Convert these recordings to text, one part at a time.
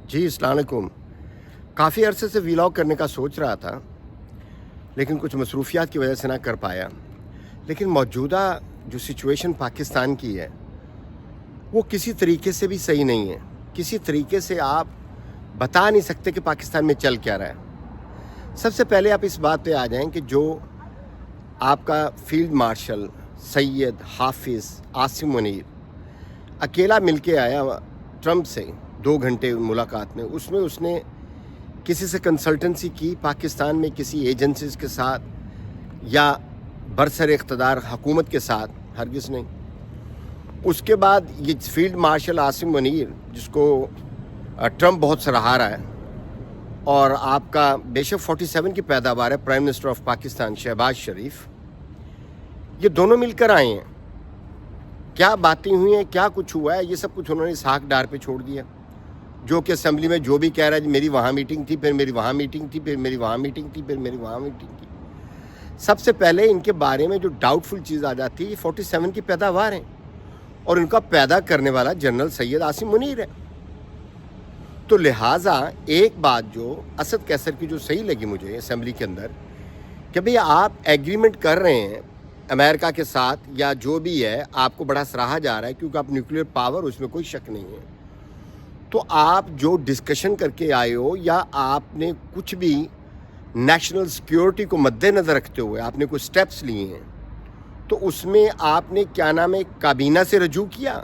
جی السلام علیکم. کافی عرصے سے ولاگ کرنے کا سوچ رہا تھا لیکن کچھ مصروفیات کی وجہ سے نہ کر پایا. لیکن موجودہ جو سچویشن پاکستان کی ہے وہ کسی طریقے سے بھی صحیح نہیں ہے. کسی طریقے سے آپ بتا نہیں سکتے کہ پاکستان میں چل کیا رہا ہے. سب سے پہلے آپ اس بات پہ آ جائیں کہ جو آپ کا فیلڈ مارشل سید حافظ عاصم منیر اکیلا مل کے آیا ٹرمپ سے 2 گھنٹے ملاقات میں، اس نے کسی سے کنسلٹنسی کی پاکستان میں کسی ایجنسیز کے ساتھ یا برسر اقتدار حکومت کے ساتھ؟ ہرگز نہیں. اس کے بعد یہ فیلڈ مارشل عاصم منیر جس کو ٹرمپ بہت سراہا رہا ہے، اور آپ کا بے شک 47 کی پیداوار ہے prime minister of Pakistan Shehbaz Sharif, یہ دونوں مل کر آئے ہیں. کیا باتیں ہوئی ہیں، کیا کچھ ہوا ہے، یہ سب کچھ انہوں نے اسحاق ڈار پہ چھوڑ دیا، جو کہ اسمبلی میں جو بھی کہہ رہا ہے میری وہاں میٹنگ تھی، پھر میری وہاں میٹنگ تھی، پھر میری وہاں میٹنگ تھی، پھر میری وہاں میٹنگ تھی. سب سے پہلے ان کے بارے میں جو ڈاؤٹ فل چیز آ جاتی ہے، یہ 47 کی پیداوار ہیں اور ان کا پیدا کرنے والا جنرل سید عاصم منیر ہے. تو لہٰذا ایک بات جو اسد کیسر کی جو صحیح لگی مجھے اسمبلی کے اندر، کہ بھئی آپ ایگریمنٹ کر رہے ہیں امریکہ کے ساتھ یا جو بھی ہے، آپ کو بڑا سراہا جا رہا ہے کیونکہ آپ نیوکلیر پاور، اس میں کوئی شک نہیں ہے. تو آپ جو ڈسکشن کر کے آئے ہو یا آپ نے کچھ بھی نیشنل سیکیورٹی کو مد نظر رکھتے ہوئے آپ نے کوئی سٹیپس لیے ہیں، تو اس میں آپ نے کیا نام ہے کابینہ سے رجوع کیا؟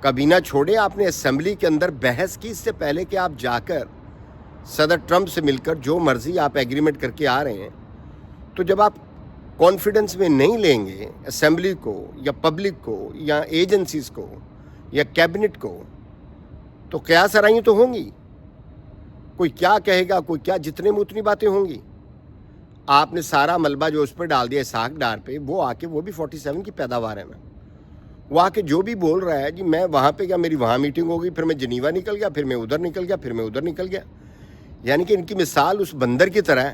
کابینہ چھوڑے، آپ نے اسمبلی کے اندر بحث کی اس سے پہلے کہ آپ جا کر صدر ٹرمپ سے مل کر جو مرضی آپ ایگریمنٹ کر کے آ رہے ہیں. تو جب آپ کانفیڈنس میں نہیں لیں گے اسمبلی کو یا پبلک کو یا ایجنسیز کو یا کیبنٹ کو، تو قیاس آرائیاں تو ہوں گی. کوئی کیا کہے گا، کوئی کیا، جتنے میں اتنی باتیں ہوں گی. آپ نے سارا ملبہ جو اس پہ ڈال دیا اسحاق ڈار پہ، وہ آ کے وہ بھی 47 کی پیداوار ہے. وہ آ کے جو بھی بول رہا ہے جی میں وہاں پہ گیا، میری وہاں میٹنگ ہو گئی، پھر میں جنیوا نکل گیا، پھر میں ادھر نکل گیا، پھر میں ادھر نکل گیا. یعنی کہ ان کی مثال اس بندر کی طرح ہے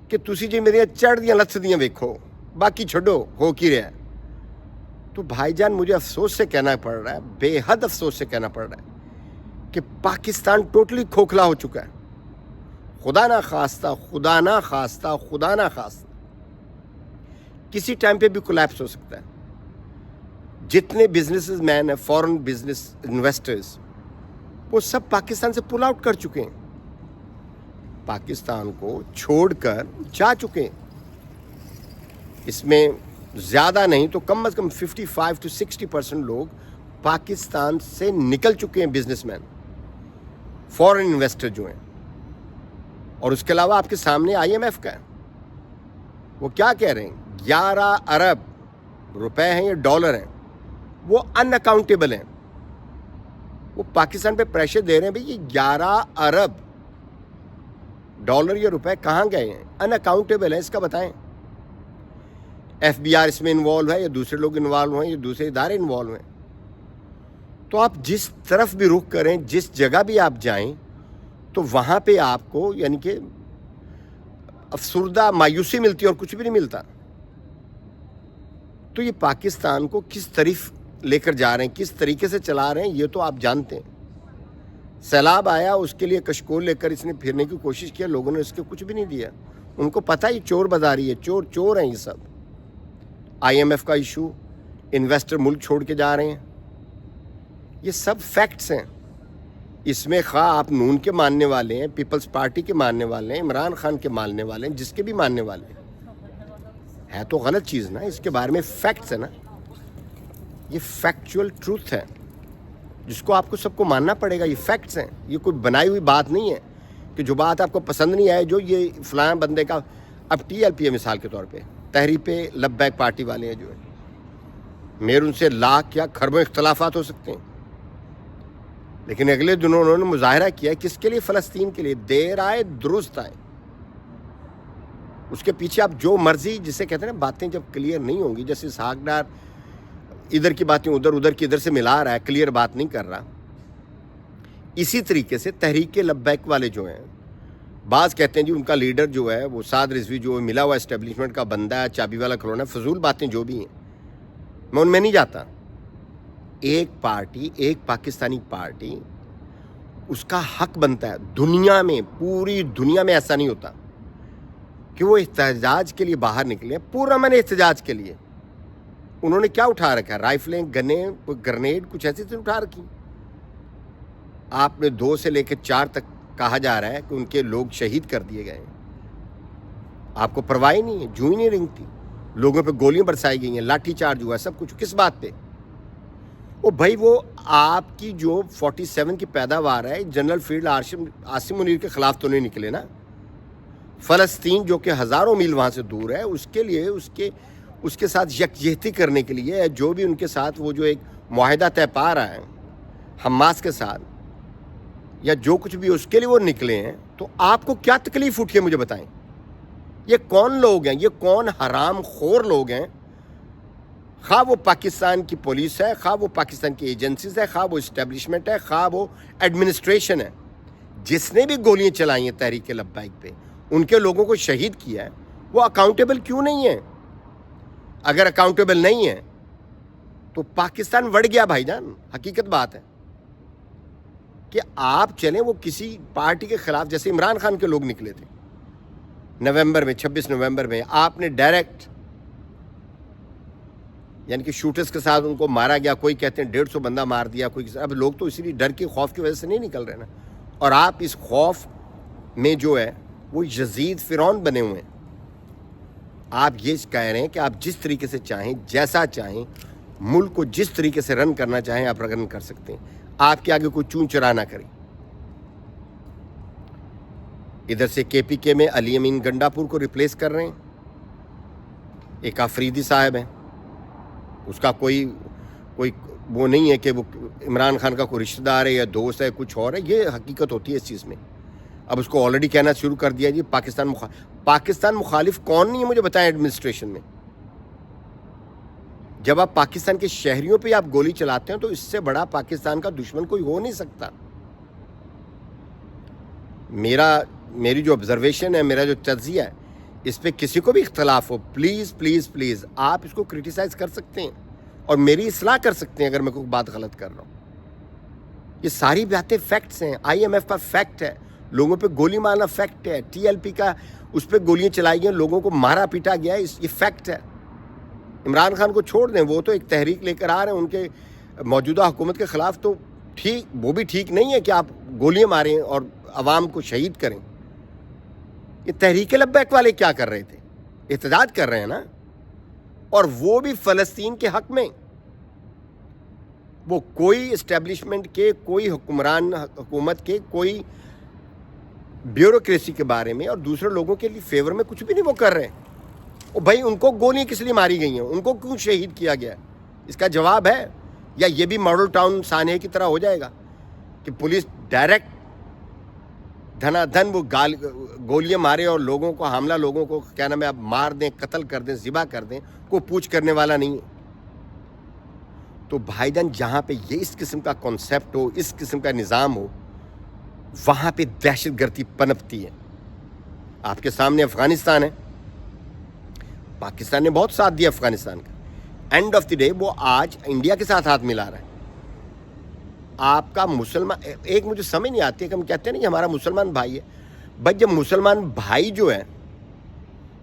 کہ تسی جی میرے چڑھ دیاں لتھ دیاں ویکھو، باقی چھڈو ہو کی رہا ہے. تو بھائی جان مجھے افسوس سے کہنا پڑ رہا ہے، بے حد افسوس سے کہنا پڑ رہا ہے کہ پاکستان ٹوٹلی کھوکھلا ہو چکا ہے. خدا نہ خواستہ، خدا نہ خواستہ، خدا نہ خواستہ کسی ٹائم پہ بھی کولیپس ہو سکتا ہے. جتنے بزنس مین ہیں، فورن بزنس انویسٹرز، وہ سب پاکستان سے پل آؤٹ کر چکے ہیں، پاکستان کو چھوڑ کر جا چکے ہیں. اس میں زیادہ نہیں تو کم از کم 55 to 60% لوگ پاکستان سے نکل چکے ہیں، بزنس مین، فورن انویسٹر جو ہیں. اور اس کے علاوہ آپ کے سامنے IMF کا ہے، وہ کیا کہہ رہے ہیں؟ 11 ارب روپے ہیں یا ڈالر ہیں، وہ ان اکاؤنٹیبل ہیں. وہ پاکستان پہ پریشر دے رہے ہیں بھئی یہ 11 ارب ڈالر یا روپے کہاں گئے ہیں، ان اکاؤنٹیبل ہیں. اس کا بتائیں. FBI اس میں انوالو ہے یا دوسرے لوگ انوالو ہیں یا دوسرے ادارے انوالو ہیں. تو آپ جس طرف بھی رخ کریں، جس جگہ بھی آپ جائیں، تو وہاں پہ آپ کو یعنی کہ افسردہ مایوسی ملتی ہے اور کچھ بھی نہیں ملتا. تو یہ پاکستان کو کس طرف لے کر جا رہے ہیں، کس طریقے سے چلا رہے ہیں، یہ تو آپ جانتے ہیں. سیلاب آیا، اس کے لیے کشکول لے کر اس نے پھرنے کی کوشش کیا، لوگوں نے اس کے کچھ بھی نہیں دیا. ان کو پتہ یہ چور بازاری ہے، چور ہیں یہ سب. IMF کا ایشو، انویسٹر ملک چھوڑ کے جا رہے ہیں، یہ سب فیکٹس ہیں. اس میں خواہ آپ نون کے ماننے والے ہیں، پیپلز پارٹی کے ماننے والے ہیں، عمران خان کے ماننے والے ہیں، جس کے بھی ماننے والے ہیں، ہے تو غلط چیز نا. اس کے بارے میں فیکٹس ہے نا، یہ فیکچول ٹروتھ ہے جس کو آپ کو سب کو ماننا پڑے گا. یہ فیکٹس ہیں، یہ کوئی بنائی ہوئی بات نہیں ہے کہ جو بات آپ کو پسند نہیں آئے، جو یہ فلاں بندے کا. اب TLP ہے مثال کے طور پہ، تحریک لبیک پارٹی والے ہیں جو ہیں، میرے ان سے لاکھ یا کھربوں اختلافات ہو سکتے ہیں، لیکن اگلے دنوں انہوں نے مظاہرہ کیا کس کے لیے؟ فلسطین کے لیے. دیر آئے درست آئے. اس کے پیچھے آپ جو مرضی، جسے کہتے ہیں نا باتیں جب کلیئر نہیں ہوں گی، جیسے اسحاق ڈار ادھر کی باتیں ادھر کی ادھر سے ملا رہا ہے، کلیئر بات نہیں کر رہا. اسی طریقے سے تحریک لبیک والے جو ہیں، بعض کہتے ہیں جی ان کا لیڈر جو ہے وہ سعد رضوی جو ملا ہوا اسٹیبلشمنٹ کا بندہ ہے، چابی والا کھلونا. فضول باتیں جو بھی ہیں، میں ان میں نہیں جاتا. ایک پارٹی، ایک پاکستانی پارٹی، اس کا حق بنتا ہے. دنیا میں, پوری دنیا میں ایسا نہیں ہوتا کہ وہ احتجاج کے لیے باہر نکلے. پرامن احتجاج کے لیے انہوں نے کیا اٹھا رکھا ہے؟ رائفلیں, گنیں, گرنیڈ, کچھ ایسی چیزیں اٹھا رکھی. آپ نے 2 سے لے کے 4 تک کہا جا رہا ہے کہ ان کے لوگ شہید کر دیے گئے ہیں. آپ کو پرواہ نہیں ہے, جوں ہی نہیں رنگتی. لوگوں پہ گولیاں برسائی گئی ہیں, لاٹھی چارج ہوا ہے, سب کچھ. کس بات پہ؟ وہ بھائی وہ آپ کی جو 47 کی پیداوار ہے, جنرل فیلڈ عاصم منیر کے خلاف تو نہیں نکلے نا. فلسطین جو کہ ہزاروں میل وہاں سے دور ہے, اس کے لیے اس کے ساتھ یکجہتی کرنے کے لیے, جو بھی ان کے ساتھ وہ جو ایک معاہدہ طے پا رہا ہے حماس کے ساتھ, یا جو کچھ بھی اس کے لیے وہ نکلے ہیں. تو آپ کو کیا تکلیف اٹھی ہے مجھے بتائیں. یہ کون لوگ ہیں؟ یہ کون حرام خور لوگ ہیں؟ خواہ وہ پاکستان کی پولیس ہے, خواہ وہ پاکستان کی ایجنسیز ہے, خواہ وہ اسٹیبلشمنٹ ہے, خواہ وہ ایڈمنسٹریشن ہے, جس نے بھی گولیاں چلائی ہیں تحریک لبیک پہ, ان کے لوگوں کو شہید کیا ہے, وہ اکاؤنٹیبل کیوں نہیں ہے؟ اگر اکاؤنٹیبل نہیں ہے تو پاکستان وڑ گیا بھائی جان. حقیقت بات ہے کہ آپ چلیں وہ کسی پارٹی کے خلاف, جیسے عمران خان کے لوگ نکلے تھے نومبر میں, 26 نومبر میں, آپ نے ڈائریکٹ یعنی کہ شوٹرز کے ساتھ ان کو مارا گیا. کوئی کہتے ہیں 150 بندہ مار دیا, کوئی. اب لوگ تو اسی لیے ڈر کے خوف کی وجہ سے نہیں نکل رہے نا. اور آپ اس خوف میں جو ہے وہ یزید فرعون بنے ہوئے ہیں. آپ یہ کہہ رہے ہیں کہ آپ جس طریقے سے چاہیں, جیسا چاہیں, ملک کو جس طریقے سے رن کرنا چاہیں آپ رن کر سکتے ہیں. آپ کے آگے کوئی چون چرا نہ کرے. ادھر سے کے پی کے میں علی امین گنڈا پور کو ریپلیس کر رہے ہیں. ایک آفریدی صاحب ہیں, اس کا کوئی وہ نہیں ہے کہ وہ عمران خان کا کوئی رشتہ دار ہے یا دوست ہے, کچھ اور ہے. یہ حقیقت ہوتی ہے اس چیز میں. اب اس کو آلریڈی کہنا شروع کر دیا جی پاکستان مخالف کون نہیں ہے مجھے بتائیں ایڈمنسٹریشن میں. جب آپ پاکستان کے شہریوں پہ آپ گولی چلاتے ہیں تو اس سے بڑا پاکستان کا دشمن کوئی ہو نہیں سکتا. میری جو آبزرویشن ہے, میرا جو تجزیہ ہے, اس پہ کسی کو بھی اختلاف ہو, پلیز پلیز پلیز آپ اس کو کرٹیسائز کر سکتے ہیں اور میری اصلاح کر سکتے ہیں اگر میں کوئی بات غلط کر رہا ہوں. یہ ساری باتیں فیکٹس ہیں. آئی ایم ایف کا فیکٹ ہے, لوگوں پہ گولی مارنا فیکٹ ہے, ٹی ایل پی کا اس پہ گولیاں چلائی گئی, لوگوں کو مارا پیٹا گیا ہے, یہ فیکٹ ہے. عمران خان کو چھوڑ دیں, وہ تو ایک تحریک لے کر آ رہے ہیں ان کے موجودہ حکومت کے خلاف, تو ٹھیک, وہ بھی ٹھیک نہیں ہے کہ آپ گولیاں ماریں اور عوام کو شہید کریں. یہ تحریک لبیک والے کیا کر رہے تھے؟ احتجاج کر رہے ہیں نا, اور وہ بھی فلسطین کے حق میں. وہ کوئی اسٹیبلشمنٹ کے, کوئی حکمران حکومت کے, کوئی بیوروکریسی کے بارے میں اور دوسرے لوگوں کے لیے فیور میں کچھ بھی نہیں وہ کر رہے ہیں. وہ بھائی ان کو گولیاں کس لیے ماری گئی ہیں, ان کو کیوں شہید کیا گیا ہے؟ اس کا جواب ہے. یا یہ بھی ماڈل ٹاؤن سانحے کی طرح ہو جائے گا کہ پولیس ڈائریکٹ دھنا دھن وہ گولیاں مارے اور لوگوں کو, حاملہ لوگوں کو کیا نام ہے, آپ مار دیں, قتل کر دیں, ذبح کر دیں, کوئی پوچھ کرنے والا نہیں ہے. تو بھائی جان جہاں پہ یہ اس قسم کا کانسیپٹ ہو, اس قسم کا نظام ہو, وہاں پہ دہشت گردی پنپتی ہے. آپ کے سامنے افغانستان ہے, پاکستان نے بہت ساتھ دیا افغانستان کا. اینڈ آف دی ڈے وہ آج انڈیا کے ساتھ ہاتھ ملا رہا ہے. آپ کا مسلمان, ایک مجھے سمجھ نہیں آتی ہے کہ ہم کہتے ہیں نا کہ ہمارا مسلمان بھائی ہے. بھائی جب مسلمان بھائی جو ہے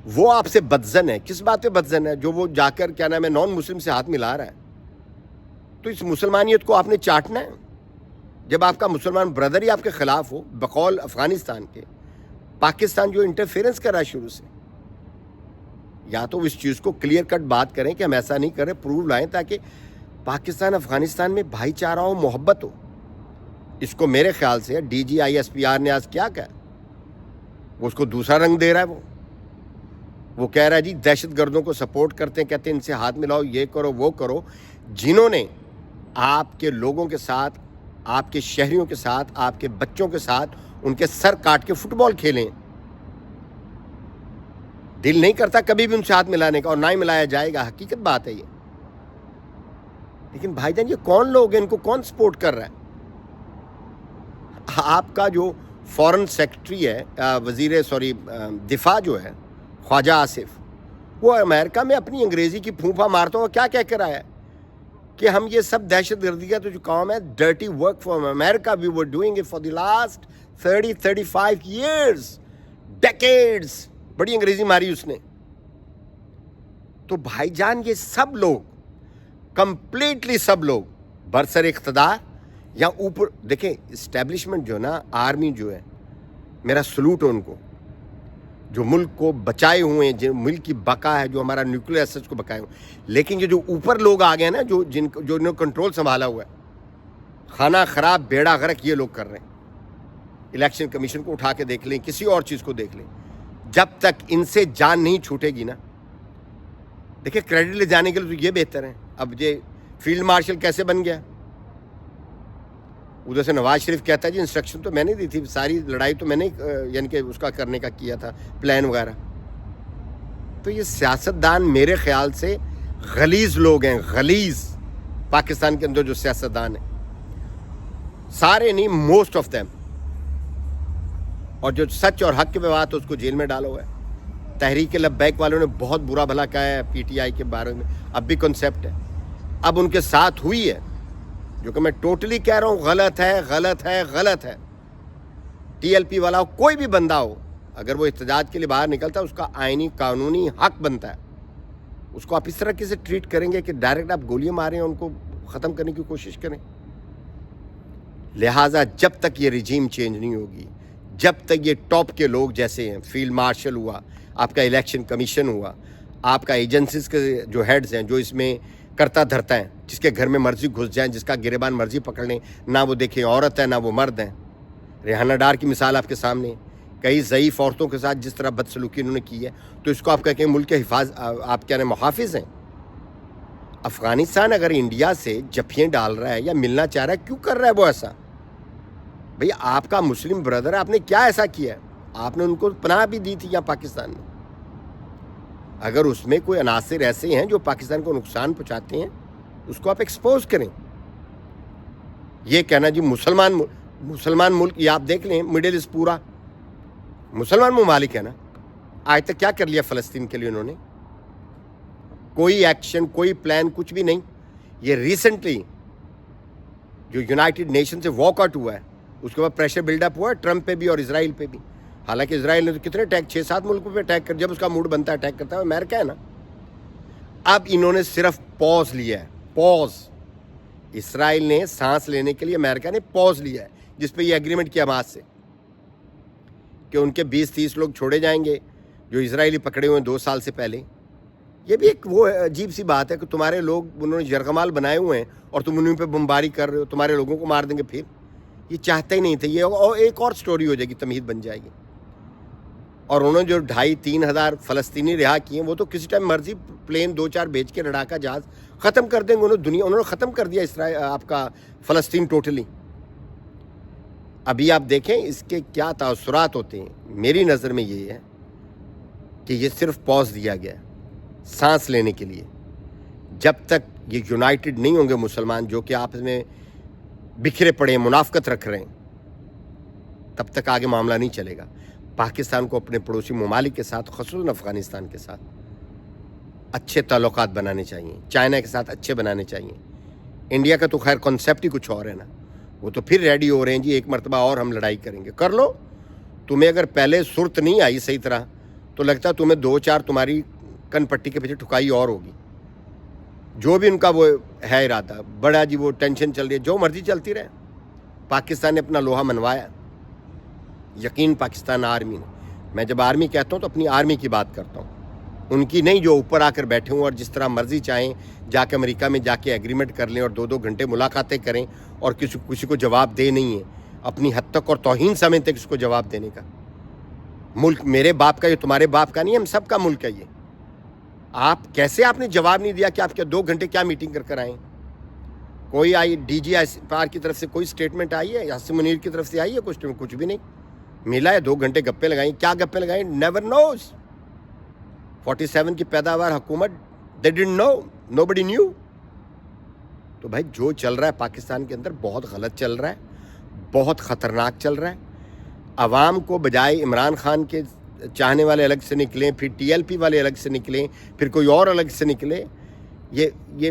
وہ آپ سے بدزن ہے, کس بات پہ بدزن ہے؟ جو وہ جا کر کیا نام ہے نان مسلم سے ہاتھ ملا رہا ہے, تو اس مسلمانیت کو آپ نے چاٹنا ہے. جب آپ کا مسلمان بردر ہی آپ کے خلاف ہو, بقول افغانستان کے, پاکستان جو انٹرفیئرنس کر رہا ہے شروع سے, یا تو اس چیز کو کلیئر کٹ بات کریں کہ ہم ایسا نہیں کریں, پروف لائیں تاکہ پاکستان افغانستان میں بھائی چارہ ہو, محبت ہو. اس کو میرے خیال سے D G I S P R نے آج کیا کہا, وہ اس کو دوسرا رنگ دے رہا ہے. وہ کہہ رہا ہے جی دہشت گردوں کو سپورٹ کرتے ہیں, کہتے ہیں ان سے ہاتھ ملاؤ, یہ کرو وہ کرو, جنہوں نے آپ کے لوگوں کے ساتھ, آپ کے شہریوں کے ساتھ, آپ کے بچوں کے ساتھ ان کے سر کاٹ کے فٹ بال کھیلیں. دل نہیں کرتا کبھی بھی ان سے ہاتھ ملانے کا, اور نہ ہی ملایا جائے گا. حقیقت بات ہے یہ. لیکن بھائی جان یہ کون لوگ ہیں, ان کو کون سپورٹ کر رہا ہے؟ آپ کا جو فورن سیکرٹری ہے, دفاع جو ہے خواجہ آصف, وہ امریکہ میں اپنی انگریزی کی پھونپا مارتا ہوا کیا کہہ کر آیا ہے کہ ہم یہ سب دہشت گردی کا تو جو کام ہے dirty work from America we were doing it for the last 35 years decades. بڑی انگریزی ماری اس نے. تو بھائی جان یہ سب لوگ کمپلیٹلی سب لوگ برسر اقتدار یا اوپر دیکھیں اسٹیبلشمنٹ جو نا آرمی جو ہے میرا سلوٹ ہے ان کو جو ملک کو بچائے ہوئے ہیں, جو ملک کی بقا ہے, جو ہمارا نیوکلیئر ایسٹس کو بقائے ہوئے. لیکن یہ جو اوپر لوگ آ گئے ہیں نا جو انہوں نے کنٹرول سنبھالا ہوا ہے, کھانا خراب بیڑا غرق یہ لوگ کر رہے ہیں. الیکشن کمیشن کو اٹھا کے دیکھ لیں, کسی اور چیز کو دیکھ لیں, جب تک ان سے جان نہیں چھوٹے گی نا. دیکھیں کریڈٹ لے جانے کے لیے تو یہ بہتر ہے. اب یہ فیلڈ مارشل کیسے بن گیا, ادھر سے نواز شریف کہتا ہے جی انسٹرکشن تو میں نے دی تھی, ساری لڑائی تو میں نے یعنی کہ اس کا کرنے کا کیا تھا پلان وغیرہ. تو یہ سیاستدان میرے خیال سے غلیظ لوگ ہیں, غلیظ. پاکستان کے اندر جو سیاستدان ہیں سارے نہیں, موسٹ آف دیم. اور جو سچ اور حق کی بات ہے اس کو جیل میں ڈالا ہوا ہے. تحریک لبیک والوں نے بہت برا بھلا کہا ہے پی ٹی آئی کے بارے میں, اب بھی کنسیپٹ ہے. اب ان کے ساتھ ہوئی ہے جو کہ میں ٹوٹلی کہہ رہا ہوں غلط ہے, غلط ہے, غلط ہے. ٹی ایل پی والا ہو, کوئی بھی بندہ ہو, اگر وہ احتجاج کے لیے باہر نکلتا ہے اس کا آئینی قانونی حق بنتا ہے. اس کو آپ اس طرح کیسے ٹریٹ کریں گے کہ ڈائریکٹ آپ گولیاں ماریں, ان کو ختم کرنے کی کوشش کریں. لہٰذا جب تک یہ رجیم چینج نہیں ہوگی, جب تک یہ ٹاپ کے لوگ جیسے ہیں, فیلڈ مارشل ہوا, آپ کا الیکشن کمیشن ہوا, آپ کا ایجنسیز کے جو ہیڈز ہیں جو اس میں کرتا دھرتا ہے, جس کے گھر میں مرضی گھس جائیں, جس کا گریبان مرضی پکڑ لیں, نہ وہ دیکھیں عورت ہے نہ وہ مرد ہیں. ریحانہ ڈار کی مثال آپ کے سامنے ہے, کئی ضعیف عورتوں کے ساتھ جس طرح بدسلوکی انہوں نے کی ہے. تو اس کو آپ کہتے ہیں ملک کے آپ کیا محافظ ہیں. افغانستان اگر انڈیا سے جفیاں ڈال رہا ہے یا ملنا چاہ رہا ہے, کیوں کر رہا ہے وہ ایسا؟ بھئی آپ کا مسلم برادر ہے, آپ نے کیا ایسا کیا ہے؟ آپ نے ان کو پناہ بھی دی تھی یہاں پاکستان میں. اگر اس میں کوئی عناصر ایسے ہیں جو پاکستان کو نقصان پہنچاتے ہیں اس کو آپ ایکسپوز کریں. یہ کہنا جی مسلمان ملک, یہ آپ دیکھ لیں مڈل ایسٹ پورا مسلمان ممالک ہے نا. آج تک کیا کر لیا فلسطین کے لیے انہوں نے؟ کوئی ایکشن, کوئی پلان, کچھ بھی نہیں. یہ ریسنٹلی جو یونائٹڈ نیشن سے واک آؤٹ ہوا ہے اس کے بعد پریشر بلڈ اپ ہوا ہے ٹرمپ پہ بھی اور اسرائیل پہ بھی. حالانکہ اسرائیل نے تو کتنے اٹیک 6-7 ملکوں پہ اٹیک کر, جب اس کا موڈ بنتا ہے اٹیک کرتا ہے, امریکہ ہے نا. اب انہوں نے صرف پوز لیا ہے, پوز. اسرائیل نے سانس لینے کے لیے امریکہ نے پوز لیا ہے, جس پہ یہ ایگریمنٹ کیا حماس سے کہ ان کے 20-30 لوگ چھوڑے جائیں گے جو اسرائیلی پکڑے ہوئے ہیں 2 سال سے پہلے. یہ بھی ایک وہ عجیب سی بات ہے کہ تمہارے لوگ انہوں نے یرغمال بنائے ہوئے ہیں اور تم انہیں پہ بمباری کر رہے ہو, تمہارے لوگوں کو مار دیں گے. پھر یہ چاہتے ہی نہیں تھے. یہ ایک اور سٹوری ہو جائے گی, تمہید بن جائے گی. اور انہوں نے جو 2,500-3,000 ہزار فلسطینی رہا کیے وہ تو کسی ٹائم مرضی پلین 2-4 بھیج کے لڑاکا جہاز ختم کر دیں گے. انہوں نے ختم کر دیا اسرائیل آپ کا فلسطین ٹوٹلی. ابھی آپ دیکھیں اس کے کیا تاثرات ہوتے ہیں. میری نظر میں یہ ہے کہ یہ صرف پوز دیا گیا سانس لینے کے لیے. جب تک یہ یونائٹڈ نہیں ہوں گے مسلمان جو کہ آپس میں بکھرے پڑے ہیں, منافقت رکھ رہے ہیں, تب تک آگے معاملہ نہیں چلے گا. پاکستان کو اپنے پڑوسی ممالک کے ساتھ, خصوصاً افغانستان کے ساتھ اچھے تعلقات بنانے چاہیے, چائنا کے ساتھ اچھے بنانے چاہیے. انڈیا کا تو خیر کنسیپٹ ہی کچھ اور ہے نا, وہ تو پھر ریڈی ہو رہے ہیں جی ایک مرتبہ اور ہم لڑائی کریں گے. کر لو. تمہیں اگر پہلے صورت نہیں آئی صحیح طرح تو لگتا ہے تمہیں 2-4 تمہاری کن پٹی کے پیچھے ٹھکائی اور ہوگی. جو بھی ان کا وہ ہے ارادہ بڑا جی, وہ ٹینشن چل رہی ہے, جو مرضی چلتی رہے. پاکستان نے اپنا لوہا منوایا, یقین پاکستان آرمی نے. میں جب آرمی کہتا ہوں تو اپنی آرمی کی بات کرتا ہوں, ان کی نہیں جو اوپر آ کر بیٹھے ہوں اور جس طرح مرضی چاہیں جا کے امریکہ میں جا کے ایگریمنٹ کر لیں اور 2-2 گھنٹے ملاقاتیں کریں اور کسی کو جواب دے نہیں ہے. اپنی حد تک اور توہین سمجھتے کسی کو جواب دینے کا. ملک میرے باپ کا, یہ تمہارے باپ کا نہیں, ہم سب کا ملک ہے یہ. آپ کیسے آپ نے جواب نہیں دیا کہ آپ کیا 2 گھنٹے کیا میٹنگ کر آئیں؟ کوئی آئی ڈی جی پار کی طرف سے کوئی سٹیٹمنٹ آئی ہے, یاسر منیر کی طرف سے آئی ہے کچھ بھی نہیں ملا ہے. 2 گھنٹے گپے لگائیں, کیا گپے لگائیں؟ نیور نوز. 47 کی پیداوار حکومت, they didn't know, nobody knew. تو بھائی جو چل رہا ہے پاکستان کے اندر بہت غلط چل رہا ہے, بہت خطرناک چل رہا ہے. عوام کو بجائے عمران خان کے چاہنے والے الگ سے نکلیں, پھر ٹی ایل پی والے الگ سے نکلیں, پھر کوئی اور الگ سے نکلے, یہ